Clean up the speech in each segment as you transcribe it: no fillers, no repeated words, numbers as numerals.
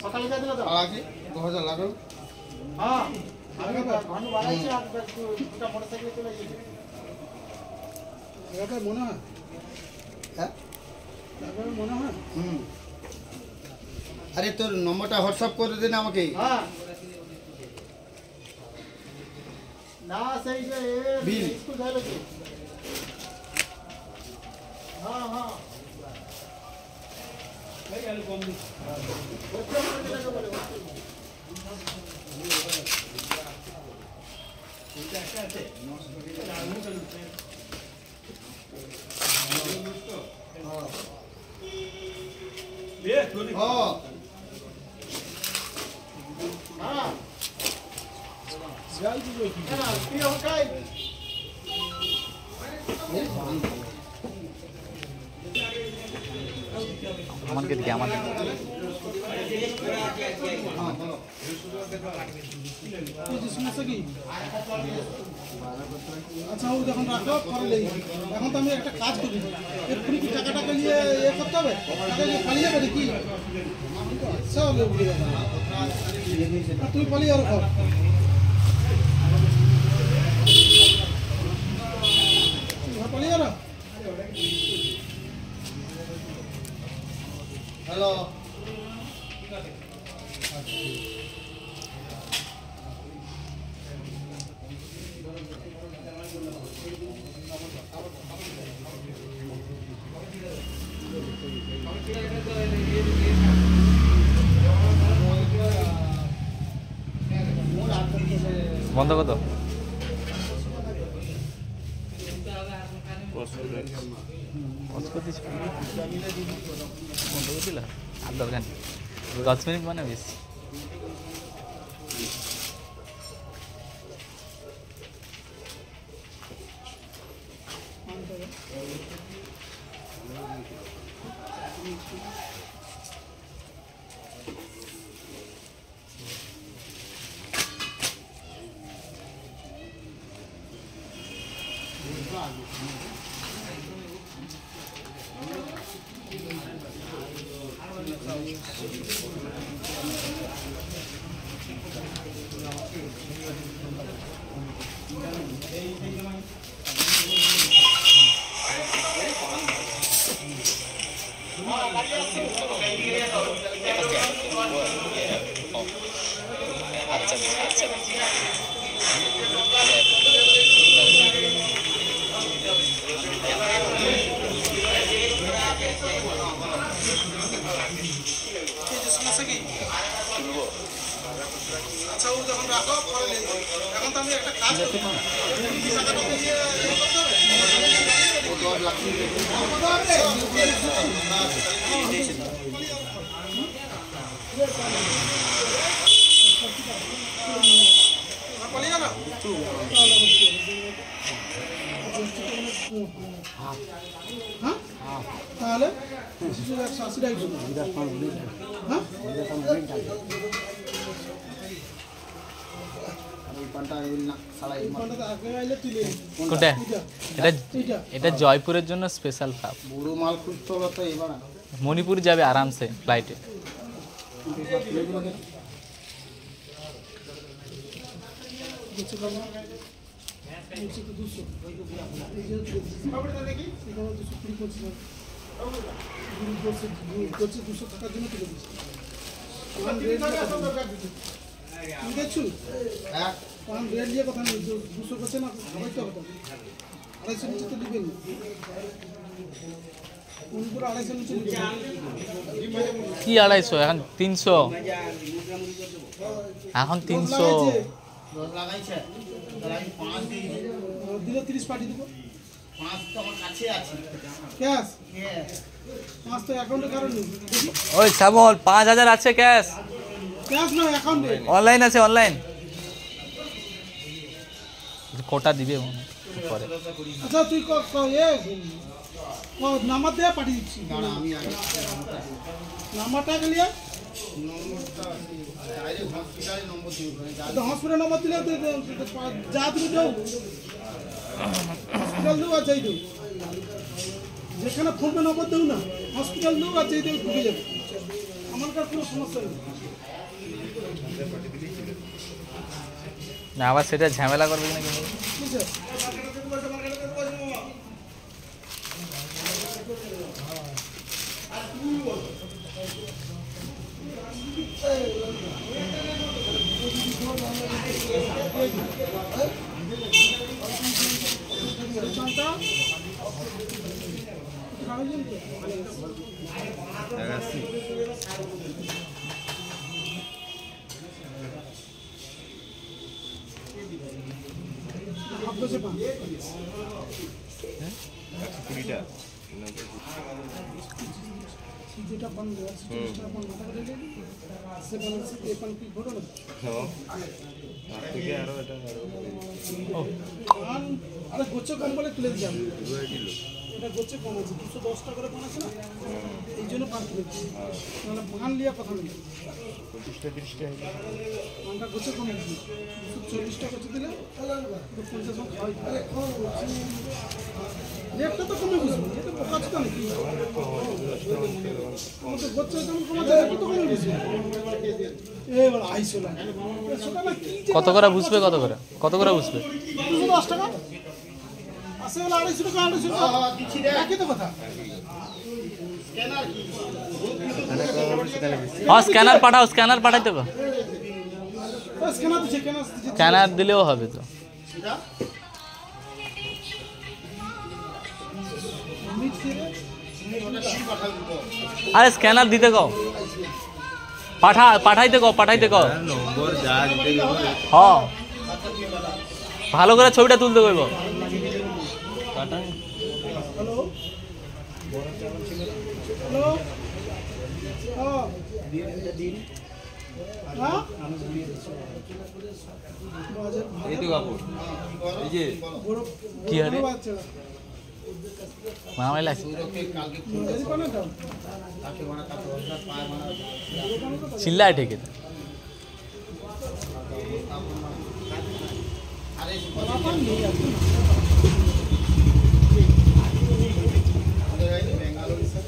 কথা লিখে দিল তো আগে 2000 লাগলো হ্যাঁ আমি ভানু বাড়াইছি আর দুটো মোটরসাইকেল চলে গেছে এটা মনে হয় হ্যাঁ তারপরে মনে হয় আরে তোর নম্বরটা হোয়াটসঅ্যাপ করে দে না আমাকে হ্যাঁ না সেই যে বিল স্কুল যাবে কি হ্যাঁ হ্যাঁ এই আলু কম দিই ওটা করে টাকা বলে এটা একটা আছে 900 টাকা আলু কেন বে তোরি হ্যাঁ হ্যাঁ যাই দিও কি না কি হকাই আমাকে দিকে আমাকে সমস্যা কি আচ্ছা ও যখন রাখো পরে এখন তো আমি একটা কাজ করি এক্ষুনি কি টাকাটাকে নিয়ে ইয়ে করতে হবে টাকা নিয়ে পালিয়ে যাবে নাকি আচ্ছা হলে তুমি পালিয়ে আর খাও পালিয়ে আর হ্যালো বন্ধ কত বন্ধ করে দিল আর দরকার নেই 10 মিনিট মানে বেশি আচ্ছা ও যখন রাখো পরে এখন তো আমি একটা কাজ করি টাকাটাকে নিয়ে ইয়ে করতে হবে পালিয়ে না হ্যাঁ তাহলে 180 টাকা হ্যাঁ কোনটা এটা জয়পুরের জন্য স্পেশাল কাপ বড় মাল খুঁজতে হবে তো এবার মণিপুর যাবে আরামসে ফ্লাইটে কি 250 এখন 300 এখন 300 লাগাইছে তাহলে 5 দিলে 30 পাঠিয়ে দেবো 5 তো আমার কাছে আছে ক্যাশ 5 তো অ্যাকাউন্টে কারণ নেই ওই শ্যামল 5000 আছে ক্যাশ ক্যাশ না অ্যাকাউন্টে অনলাইন আছে অনলাইন কোটা দিবে পরে আচ্ছা তুই নাম্বার দিয়ে পাঠিয়ে দিচ্ছি আমি আগে নাম্বারটা গেলিয়ে নম্বরটা ডাইরেক্ট হসপিটালে নম্বর দিই হসপিটাল নম্বর দিলে যা তুমি যাও হসপিটাল দেবো আর যাই দেবো যেখানে ফোনপে নম্বর দেবো না হসপিটাল দেবো আর যাই দেবো ঢুকে যাবে আমারকার কোনো সমস্যা নেই। না আবার সেটা ঝামেলা করবে কিনা কিন্তু বুঝছে? যেটা পান সেটা পান মাথা করে দিই সেখানে এই পান কি ঘটে না আরে গোচ্ছে কম বলে তুলে দিলাম এটা গোচ্ছে কম আছে 210 টাকা করে পান আছে না এই জন্য পান তুলে দিচ্ছি নাহলে পান লিয়া কথা নেই 25-30 টাকা পানটা গোচ্ছে কম আছে 240 টাকা দিলে 50 টাকা খাওয়াই রেটটা তো কমে বুঝবো এটা পোকাচ্ছে তো নাকি আমাদের গোচ্ছে যেমন কমে যায় কত কমে বুঝবো এবার আইসো না সেটা না কি কত করে বুঝবে কত করে বুঝবে 210 টাকা আছে বলে 250 টাকা 250 টাকা দিচ্ছি রে একই তো কথা স্ক্যানার কি হ্যাঁ স্ক্যানার পাঠাইতে গো স্ক্যানার দিছে স্ক্যানার দিলেও হবে তো এটা মিট করে ওটা কি পাঠাবো তো আরে স্ক্যানার দিতে গো পাঠাইতে গো নম্বর যা দিতে গেলে হ্যাঁ ভালো করে ছবিটা তুলতে কইব হ্যালো হ্যালো হ্যাঁ হ্যাঁ এই তো কাপড় এই যে বড় কি আরে বাচ্চা মামাই লাগছে কালকে যদি কোন দাও কাকে বানা কাছে পায় বানা চিল্লায় ঠেকে আরে বাবা নেই আছে বেঙ্গালুরু তবে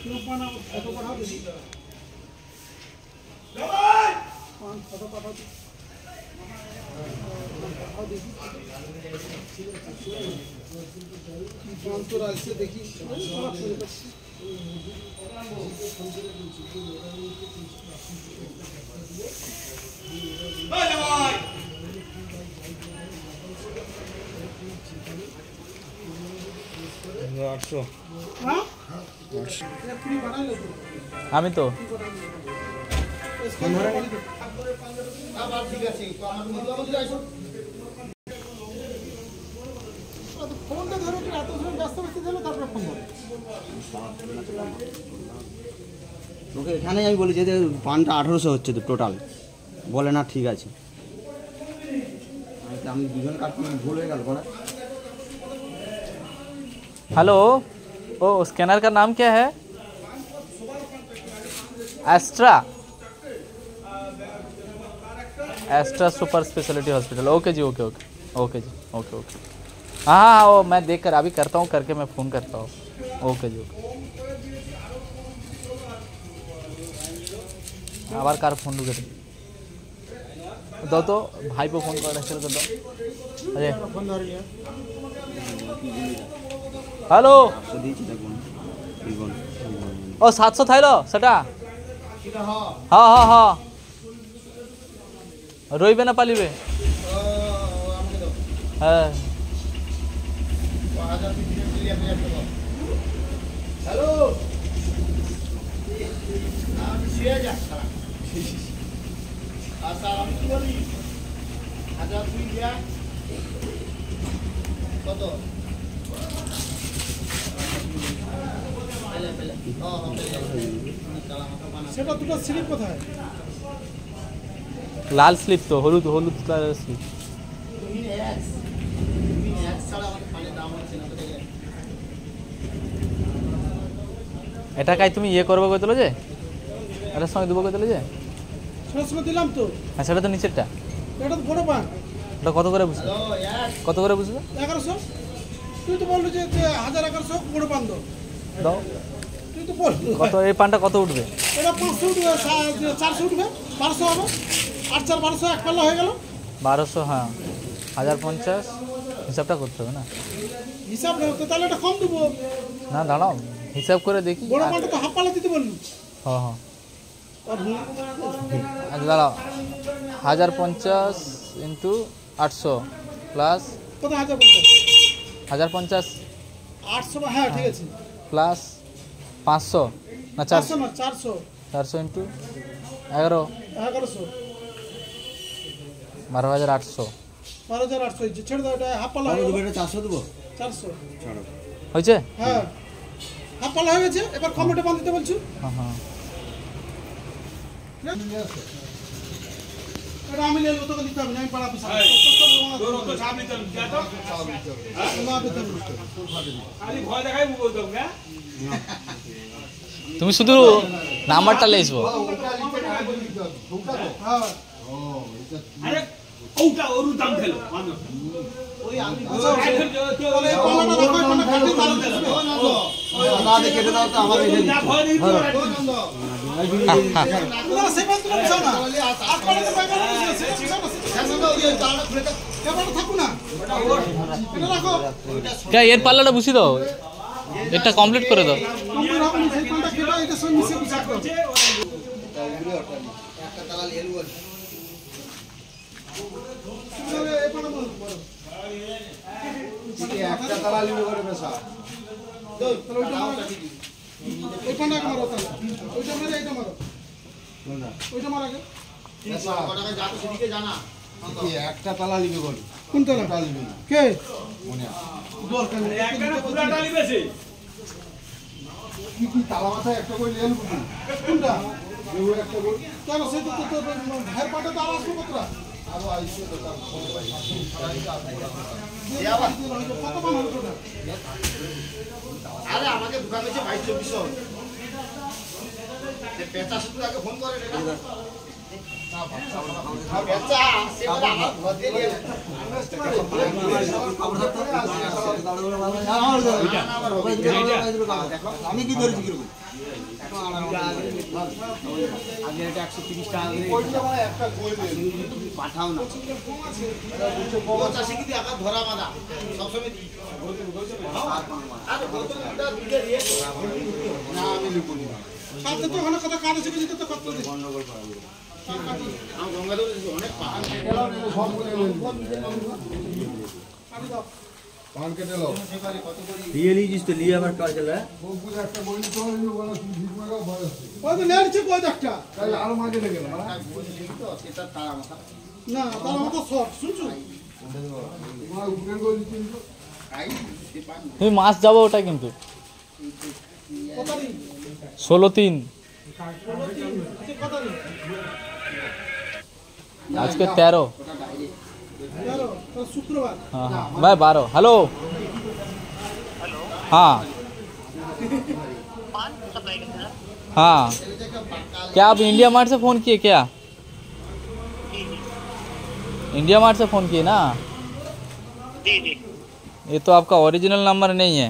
কিলো পান কত পাঠাও দেখি পান কত পাঠাও দেখি পান তো আসছে দেখি হ্যাঁ তুমি বানালে তো আমি তো আবার ঠিক আছে আমার মধ্যে আসো ফোনটা ধরো কি এত সময় ব্যস্ত ব্যস্ত দিলে তারপরে ফোন করো ওকে এখানেই আমি বলি যে পানটা 1800 হচ্ছে তো টোটাল বলে না ঠিক আছে আমি দুজন কাটতে ভুল হয়ে গেল না हेलो ओ स्कैनर का नाम क्या है Astra super speciality hospital okay जी ओके जी ओके हाँ वो मैं देख कर अभी करता हूँ करके मैं फ़ोन करता हूँ ओके जी ओके আবার কার ফোন ঢুকে দাও তো ভাইপো ফোন করে রাখছিল তো দাও আরে হ্যালো ও 700 থাইলো সেটা হ্যাঁ হ্যাঁ হ্যাঁ রইবে না পালিবে হ্যাঁ হ্যালো আমি শুয়ে যা আচ্ছা আমি কি বলি হাজার তুই যা কত সেটা দুটো স্লিপ কোথায় লাল স্লিপ তো হলুদ কালারের স্লিপ ছাড়া আমাদের পানের দাম হচ্ছে না তো দেখলে এটা কাই তুমি ইয়ে করবে কইতলো যে এটার সঙ্গে দেবো কইতলো যে সবার সময় দিলাম তো। হ্যাঁ সেটা তো নিচেরটা এটা তো বড় পান, ওটা কত করে বুঝবে কত করে বুঝবে 1100। তুই তো বললি যে 1100 বড় পান দাও। দাও তুই তো বললি কত এই পানটা কত উঠবে এটা 500 উঠবে, 400 উঠবে, 1200 হবে, 8 4 1200 এক পাল্লা হয়ে গেল। 1200 হ্যাঁ 1050 হিসাবটা করতে হবে না হিসাব না তো তাহলে এটা কম দেবো। না দাঁড়াও হিসাব করে দেখি বড় পানটা তো হাফ পাল্লা দিতে বললি। হ্যাঁ হ্যাঁ আর আচ্ছা দাঁড়াও 1050 ইন্টু 800 প্লাস কত 1050? 1050 800 হ্যাঁ ঠিক আছে। প্লাস 500 না 400 400 না 400, 400 ইন্টু 11 1100, 12800 12800 হয়েছে। ছেড়ে দাও, এটা হাফ পাল্লা কত হয়ে দেবো গেল। এটা 400 দেবো 400 হয়েছে হ্যাঁ হাফ পাল্লা হয়ে গেছে। এবার কমেটে বাঁধতে বলছো। হ্যাঁ হ্যাঁ এটা আমি নিয়ে তোকে দিতে হবে না, আমি পাড়া পিছনে তুমি শুধু নাম্বারটা লেসবো হ্যাঁ আরে ওটা ওর দাম খেলো মানুষ তাহলে এই পাল্লাটা রাখো, এখানে কাটি তাহলে দেখবে। দাদা কেটে দাও তো আমার এখানে না ভয় নেই তো তোমরা সেবা তুমি বুঝাও না। আর পাল্লা তো বাইরে বুঝাও, সেটা বুঝাও না, এবারে থাকো না। এটা রাখো, কে এর পাল্লাটা বুঝি দাও এটা কমপ্লিট করে দাও কমপ্লিট হবে না, সেই পাল্লাটা কেটে এটার সঙ্গে মিশিয়ে বুঝাও। একটা তালা নিয়ে নেবো এই পাল্লা বলো। একটা তালা নিয়ে করে বেসা তাহলে ওইটা মারো। এই পাল্লা মারো তাহলে। ওইটা মেরে এইটা মারো। ওইটা মার আগে। কত টাকা যা তো সেদিকে জানা একটা তালা নিবে বল কোন তালা? তালা নিবে না কে? মনে দরকার নেই। একবারে পুরা টালি বেশি কি তালা মাথায় একটা করে নিয়ে আনবো কোনটা? একটা করে কেন সে তো ভাইয়ের পাটে তো আরো আসবে কতটা? আরো আইসে তো তার কত পান হবে ওটা? আরে আমাকে দোকান হয়েছে 22-2400 পেঁচা শুধু আগে ফোন করে পেঁচা সে বলে আমার ঘর দিয়ে নিয়ে আমি কি ধরেছি কিরকম আগে এটা 130 টাকা করে একটা গোল পাঠাও না পঁচাশি কিন্তু একা ধরা বাঁধা সবসময় দিই আর বোতলটা দিকে দিয়ে না আমি লিখুন না সাথে তো ওখানে কথা কাজ আছে বুঝতে তো কত দিন। আমার গঙ্গাধর অনেক পাহাড় সব করে পান কেটে লো लिए लीजिए तो लिए हमारे कार चल रहा है বগুড়া একটা বলি তো ওরা ভিড় মারা ভয় আছে ওই তো লেড়ছে কই একটা। তাহলে আরো মাঝে লেগে না তো সেটা তারা মাথা না তার মতো শর্ট শুনছো। তোমার উপরে গলি কিন্তু খাই সে পান তুমি মাস যাবো ওটা কিন্তু কত দিন? 16/3 আচ্ছা কত দিন? আজকে 13 তেরো, তো শুক্রবার। हाँ हाँ मैं 12 हेलो हाँ हाँ क्या आप इंडिया मार्ट से फ़ोन किए क्या इंडिया मार्ट से फ़ोन किए ना ये तो आपका ओरिजिनल नंबर नहीं है